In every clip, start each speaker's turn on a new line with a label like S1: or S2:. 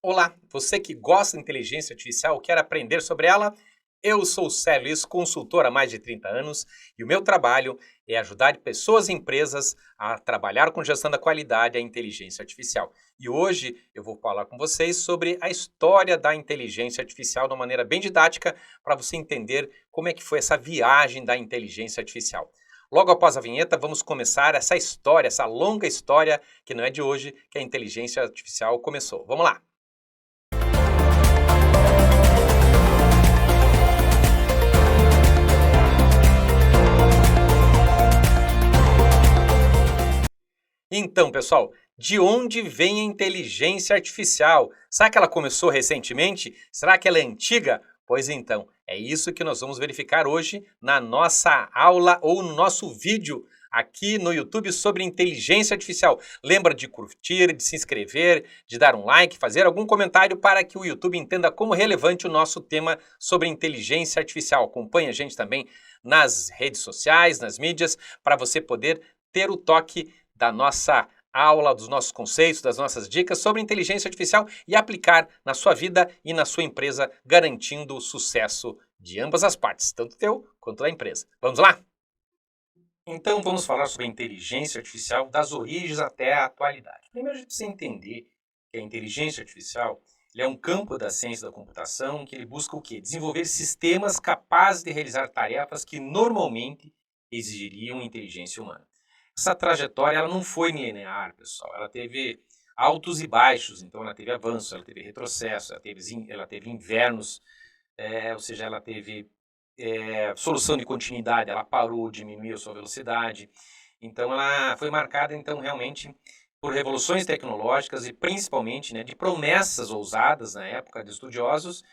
S1: Olá, você que gosta de inteligência artificial, quer aprender sobre ela? Eu sou o Célio, consultor há mais de 30 anos e o meu trabalho é ajudar pessoas e empresas a trabalhar com gestão da qualidade e a inteligência artificial. E hoje eu vou falar com vocês sobre a história da inteligência artificial de uma maneira bem didática para você entender como é que foi essa viagem da inteligência artificial. Logo após a vinheta, vamos começar essa história, essa longa história que não é de hoje que a inteligência artificial começou. Vamos lá! Então, pessoal, de onde vem a inteligência artificial? Será que ela começou recentemente? Será que ela é antiga? Pois então, é isso que nós vamos verificar hoje na nossa aula ou no nosso vídeo aqui no YouTube sobre inteligência artificial. Lembra de curtir, de se inscrever, de dar um like, fazer algum comentário para que o YouTube entenda como relevante o nosso tema sobre inteligência artificial. Acompanhe a gente também nas redes sociais, nas mídias, para você poder ter o toque da nossa aula, dos nossos conceitos, das nossas dicas sobre inteligência artificial e aplicar na sua vida e na sua empresa, garantindo o sucesso de ambas as partes, tanto teu quanto da empresa. Vamos lá? Então vamos falar sobre a inteligência artificial das origens até a atualidade. Primeiro a gente precisa entender que a inteligência artificial ele é um campo da ciência da computação que ele busca o quê? Desenvolver sistemas capazes de realizar tarefas que normalmente exigiriam inteligência humana. Essa trajetória ela não foi linear, pessoal. Ela teve altos e baixos, então ela teve avanço, ela teve retrocesso, ela teve invernos, ou seja, ela teve solução de continuidade, ela parou, diminuiu a sua velocidade. Então ela foi marcada então realmente por revoluções tecnológicas e principalmente de promessas ousadas na época de estudiosos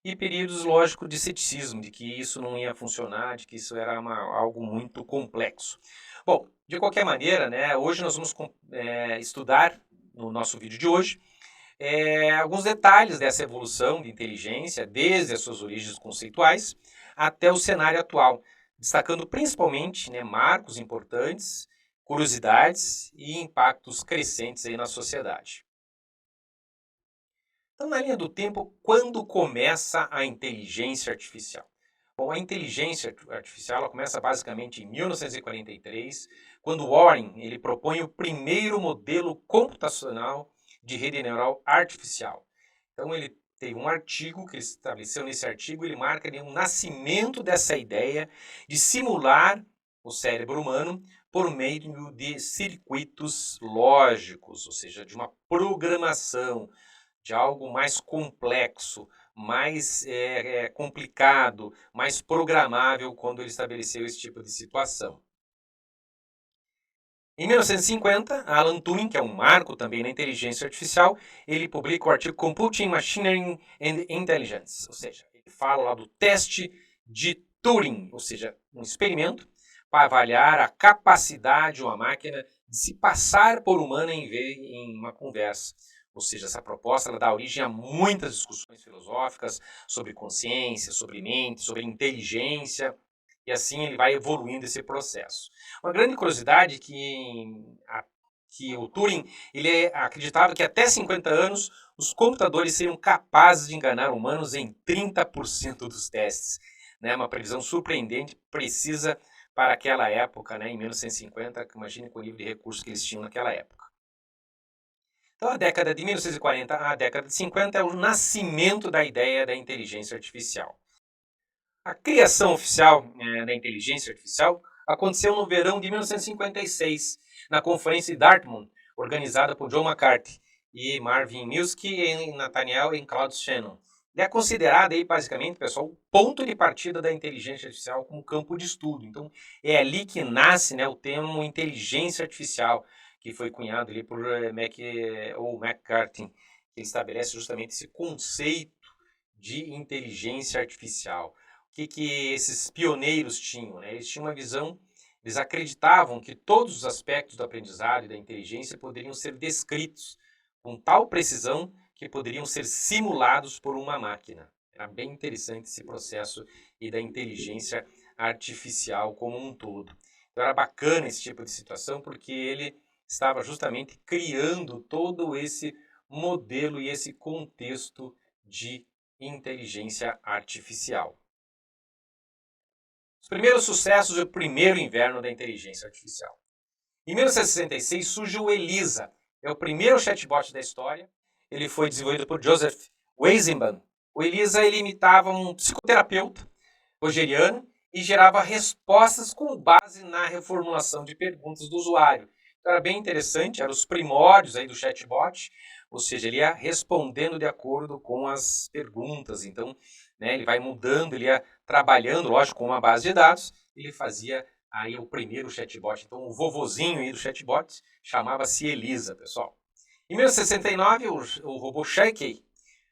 S1: e períodos, lógico, de ceticismo, de que isso não ia funcionar, de que isso era algo muito complexo. Bom, de qualquer maneira, hoje nós vamos estudar, no nosso vídeo de hoje, alguns detalhes dessa evolução de inteligência, desde as suas origens conceituais até o cenário atual, destacando principalmente marcos importantes, curiosidades e impactos crescentes aí na sociedade. Então, na linha do tempo, quando começa a inteligência artificial? Bom, a inteligência artificial ela começa basicamente em 1943, quando Warren ele propõe o primeiro modelo computacional de rede neural artificial. Então, ele tem um artigo que ele estabeleceu. Nesse artigo, ele marca o nascimento dessa ideia de simular o cérebro humano por meio de circuitos lógicos, ou seja, de uma programação, de algo mais complexo, mais complicado, mais programável quando ele estabeleceu esse tipo de situação. Em 1950, Alan Turing, que é um marco também na inteligência artificial, ele publica o artigo Computing, Machinery and Intelligence, ou seja, ele fala lá do teste de Turing, ou seja, um experimento para avaliar a capacidade de uma máquina de se passar por humana em uma conversa. Ou seja, essa proposta ela dá origem a muitas discussões filosóficas sobre consciência, sobre mente, sobre inteligência, e assim ele vai evoluindo esse processo. Uma grande curiosidade que o Turing ele acreditava que até 50 anos os computadores seriam capazes de enganar humanos em 30% dos testes. Uma previsão surpreendente, precisa para aquela época, em 1950, imagine com o nível de recursos que eles tinham naquela época. Então, a década de 1940 à década de 50 é o nascimento da ideia da inteligência artificial. A criação oficial da inteligência artificial aconteceu no verão de 1956, na conferência de Dartmouth, organizada por John McCarthy e Marvin Minsky e Nathaniel Cloud Shannon. É considerada, basicamente, pessoal, o ponto de partida da inteligência artificial como campo de estudo. Então, é ali que nasce o termo inteligência artificial, que foi cunhado ali por McCarthy, que estabelece justamente esse conceito de inteligência artificial. O que esses pioneiros tinham? Eles tinham uma visão, eles acreditavam que todos os aspectos do aprendizado e da inteligência poderiam ser descritos com tal precisão que poderiam ser simulados por uma máquina. Era bem interessante esse processo e da inteligência artificial como um todo. Então era bacana esse tipo de situação porque ele estava justamente criando todo esse modelo e esse contexto de inteligência artificial. Os primeiros sucessos e o primeiro inverno da inteligência artificial. Em 1966 surge o ELIZA, é o primeiro chatbot da história. Ele foi desenvolvido por Joseph Weizenbaum. O ELIZA ele imitava um psicoterapeuta rogeriano e gerava respostas com base na reformulação de perguntas do usuário. Então era bem interessante, eram os primórdios aí do chatbot, ou seja, ele ia respondendo de acordo com as perguntas. Então, né, ele vai mudando, ele ia trabalhando, lógico, com uma base de dados, ele fazia aí o primeiro chatbot. Então, o vovozinho aí do chatbot chamava-se Elisa, pessoal. Em 1969, o robô Shaky,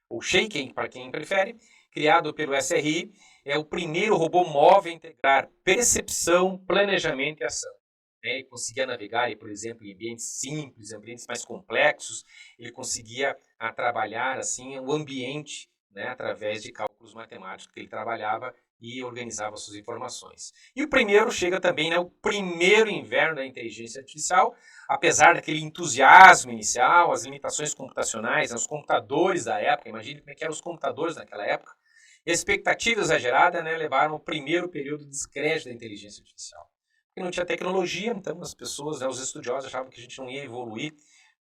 S1: ou Shaken, para quem prefere, criado pelo SRI, é o primeiro robô móvel a integrar percepção, planejamento e ação. Ele conseguia navegar, por exemplo, em ambientes simples, ambientes mais complexos. Ele conseguia trabalhar assim o ambiente, né, através de cálculos matemáticos que ele trabalhava e organizava suas informações. E o primeiro chega também, né, o primeiro inverno da inteligência artificial, apesar daquele entusiasmo inicial, as limitações computacionais, os computadores da época, imagine como é que eram os computadores naquela época, e a expectativa exagerada, né, levaram ao primeiro período de descrédito da inteligência artificial. Porque não tinha tecnologia, então as pessoas, né, os estudiosos achavam que a gente não ia evoluir,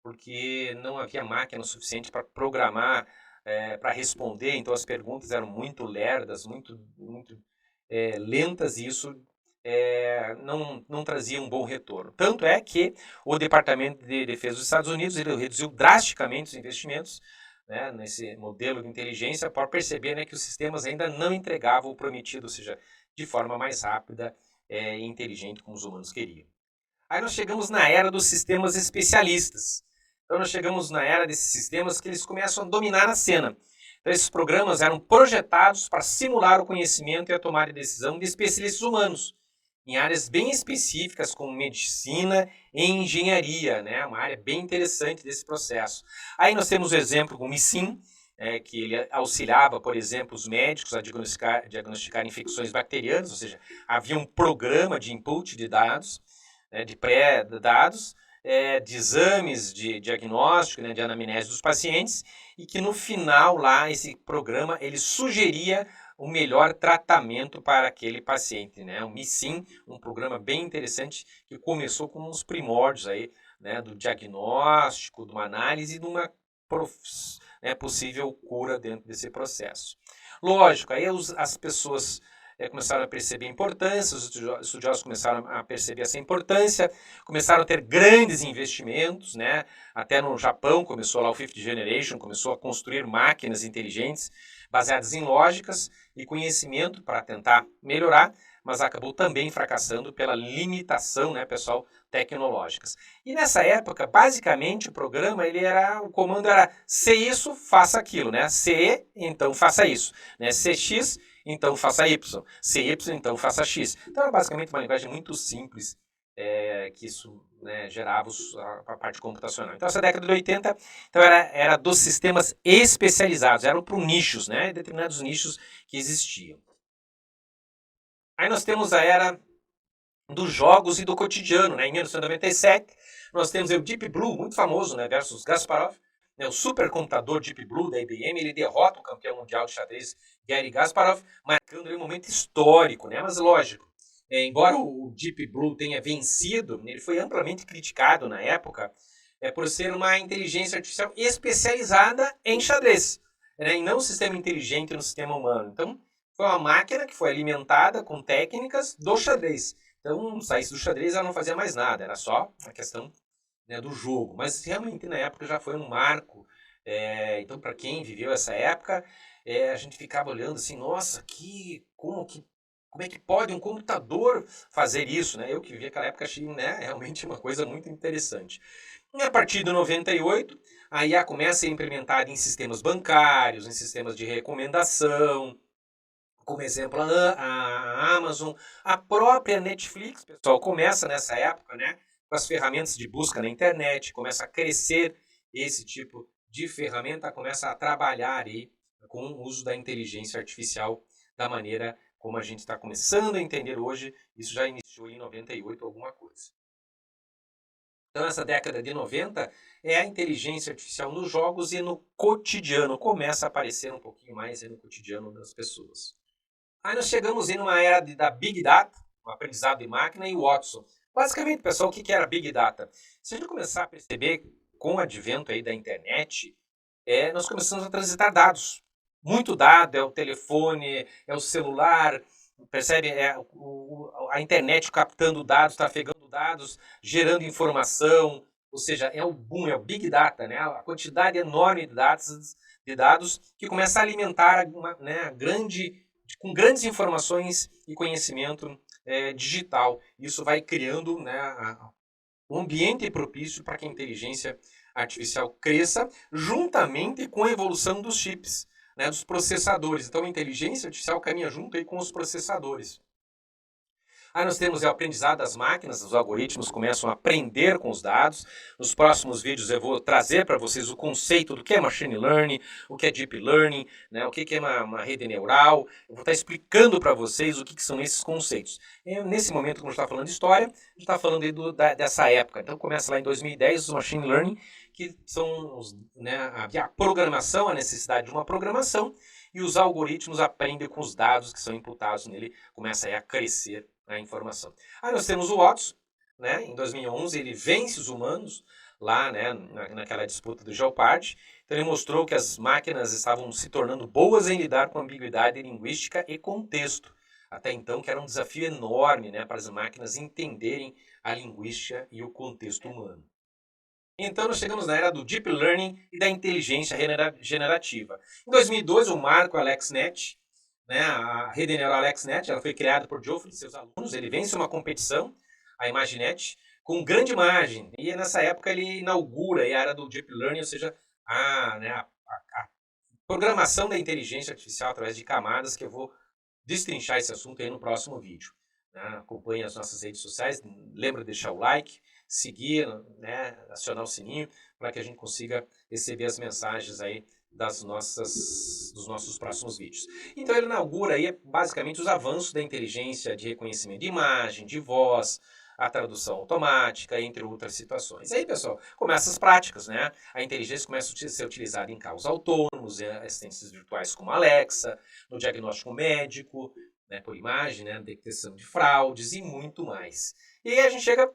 S1: porque não havia máquina suficiente para programar, para responder, então as perguntas eram muito lerdas, muito lentas, e isso não trazia um bom retorno. Tanto é que o Departamento de Defesa dos Estados Unidos ele reduziu drasticamente os investimentos, né, nesse modelo de inteligência, por perceber, né, que os sistemas ainda não entregavam o prometido, ou seja, de forma mais rápida e inteligente como os humanos queriam. Aí nós chegamos na era dos sistemas especialistas. Então nós chegamos na era desses sistemas que eles começam a dominar a cena. Então esses programas eram projetados para simular o conhecimento e a tomada de decisão de especialistas humanos, em áreas bem específicas como medicina e engenharia, né? Uma área bem interessante desse processo. Aí nós temos o exemplo com o MISIM, que ele auxiliava, por exemplo, os médicos a diagnosticar infecções bacterianas, ou seja, havia um programa de input de dados, né, de pré-dados, de exames de diagnóstico, né, de anamnese dos pacientes, e que no final lá, esse programa, ele sugeria o melhor tratamento para aquele paciente, né? O MISIM, um programa bem interessante que começou com uns primórdios aí, né, do diagnóstico, de uma análise e de uma possível cura dentro desse processo. Lógico, aí as pessoas começaram a perceber a importância, os estudiosos começaram a perceber essa importância, começaram a ter grandes investimentos, né? Até no Japão começou lá o Fifth Generation, começou a construir máquinas inteligentes baseadas em lógicas e conhecimento para tentar melhorar, mas acabou também fracassando pela limitação, né, pessoal, tecnológicas. E nessa época, basicamente, o comando era se isso, faça aquilo, né? Se, então faça isso, né? Se X, então faça Y. Se Y, então faça X. Então era basicamente uma linguagem muito simples, que isso, né, gerava a parte computacional. Então essa década de 80 então era dos sistemas especializados, eram para nichos, né? Determinados nichos que existiam. Aí nós temos a era dos jogos e do cotidiano, né? Em 1997, nós temos o Deep Blue, muito famoso, né? Versus Kasparov, né? O supercomputador Deep Blue da IBM, ele derrota o campeão mundial de xadrez Garry Kasparov, marcando um momento histórico, né? Mas lógico, embora o Deep Blue tenha vencido, ele foi amplamente criticado na época por ser uma inteligência artificial especializada em xadrez, né? E não um sistema inteligente no sistema humano. Então, foi uma máquina que foi alimentada com técnicas do xadrez. Então, saísse do xadrez, ela não fazia mais nada, era só a questão, né, do jogo. Mas realmente na época já foi um marco. Então, para quem viveu essa época, a gente ficava olhando assim, nossa, como é que pode um computador fazer isso? Né? Eu que vivi aquela época achei, né, realmente uma coisa muito interessante. E a partir de 98, a IA começa a ser implementada em sistemas bancários, em sistemas de recomendação, como exemplo a Amazon, a própria Netflix, pessoal, começa nessa época, né, com as ferramentas de busca na internet, começa a crescer esse tipo de ferramenta, começa a trabalhar aí com o uso da inteligência artificial da maneira como a gente está começando a entender hoje. Isso já iniciou em 98 alguma coisa. Então, essa década de 90 é a inteligência artificial nos jogos e no cotidiano. Começa a aparecer um pouquinho mais aí no cotidiano das pessoas. Aí nós chegamos em uma era da Big Data, o aprendizado de máquina e o Watson. Basicamente, pessoal, o que era Big Data? Se a gente começar a perceber com o advento aí da internet, nós começamos a transitar dados. Muito dado, é o telefone, é o celular, percebe? A internet captando dados, trafegando dados, gerando informação, ou seja, é o boom, é o Big Data, né? A quantidade enorme de dados que começa a alimentar né, com grandes informações e conhecimento digital. Isso vai criando, né, um ambiente propício para que a inteligência artificial cresça, juntamente com a evolução dos chips, né, dos processadores. Então, a inteligência artificial caminha junto aí com os processadores. Aí nós temos o aprendizado das máquinas, os algoritmos começam a aprender com os dados. Nos próximos vídeos eu vou trazer para vocês o conceito do que é machine learning, o que é deep learning, né, o que é uma rede neural. Eu vou estar explicando para vocês o que são esses conceitos. E nesse momento, como a gente está falando de história, a gente está falando aí dessa época. Então começa lá em 2010 o machine learning, que são a programação, a necessidade de uma programação, e os algoritmos aprendem com os dados que são imputados nele, começa aí a crescer a informação. Aí nós temos o Watson, né? Em 2011 ele vence os humanos lá, né, naquela disputa do Jeopardy. Então ele mostrou que as máquinas estavam se tornando boas em lidar com ambiguidade linguística e contexto. Até então que era um desafio enorme, né, para as máquinas entenderem a linguística e o contexto humano. Então nós chegamos na era do Deep Learning e da inteligência generativa. Em 2002 o marco AlexNet, né, a rede neural AlexNet, ela foi criada por Geoffrey e seus alunos. Ele vence uma competição, a ImagiNet, com grande margem. E nessa época ele inaugura a era do Deep Learning, ou seja, a programação da inteligência artificial através de camadas, que eu vou destrinchar esse assunto aí no próximo vídeo. Né? Acompanhe as nossas redes sociais, lembra de deixar o like, seguir, né, acionar o sininho, para que a gente consiga receber as mensagens aí dos nossos próximos vídeos. Então ele inaugura aí basicamente os avanços da inteligência de reconhecimento de imagem, de voz, a tradução automática, entre outras situações. Aí, pessoal, começam as práticas, né? A inteligência começa a ser utilizada em carros autônomos, assistentes virtuais como a Alexa, no diagnóstico médico, né, por imagem, né, detecção de fraudes e muito mais. E aí a gente chega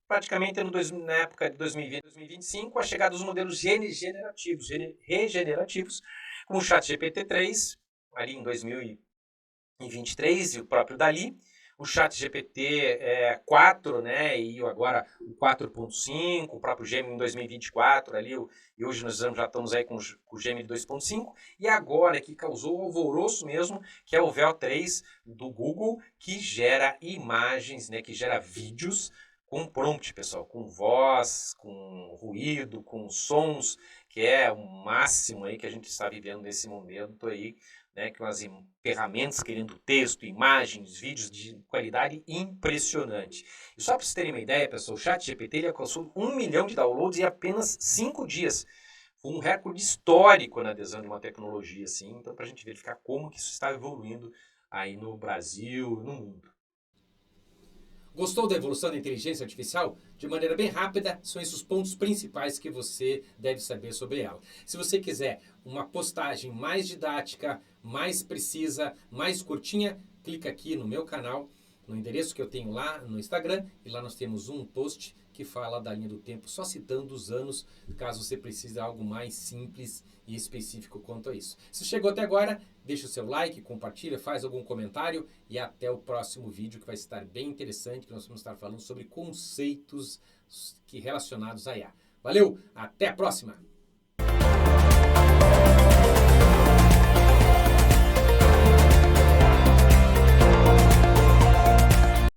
S1: praticamente na época de 2020 2025, a chegada dos modelos regenerativos, como o ChatGPT-3, ali em 2023, e o próprio DALL-E, o ChatGPT 4, né, e agora o 4.5, o próprio Gemini em 2024, ali, e hoje nós já estamos aí com o Gemini 2.5, e agora que causou alvoroço mesmo, que é o Veo 3 do Google, que gera imagens, né, que gera vídeos, com prompt, pessoal, com voz, com ruído, com sons, que é o máximo aí que a gente está vivendo nesse momento aí, né, com as ferramentas querendo texto, imagens, vídeos de qualidade impressionante. E só para vocês terem uma ideia, pessoal, o ChatGPT ele alcançou 1 milhão de downloads em apenas 5 dias. Foi um recorde histórico na adesão de uma tecnologia assim, então para a gente verificar como que isso está evoluindo aí no Brasil e no mundo.
S2: Gostou da evolução da inteligência artificial? De maneira bem rápida, são esses os pontos principais que você deve saber sobre ela. Se você quiser uma postagem mais didática, mais precisa, mais curtinha, clica aqui no meu canal, no endereço que eu tenho lá no Instagram, e lá nós temos um post que fala da linha do tempo, só citando os anos, caso você precise de algo mais simples e específico quanto a isso. Se chegou até agora, deixa o seu like, compartilha, faz algum comentário e até o próximo vídeo que vai estar bem interessante, que nós vamos estar falando sobre conceitos relacionados a IA. Valeu, até a próxima!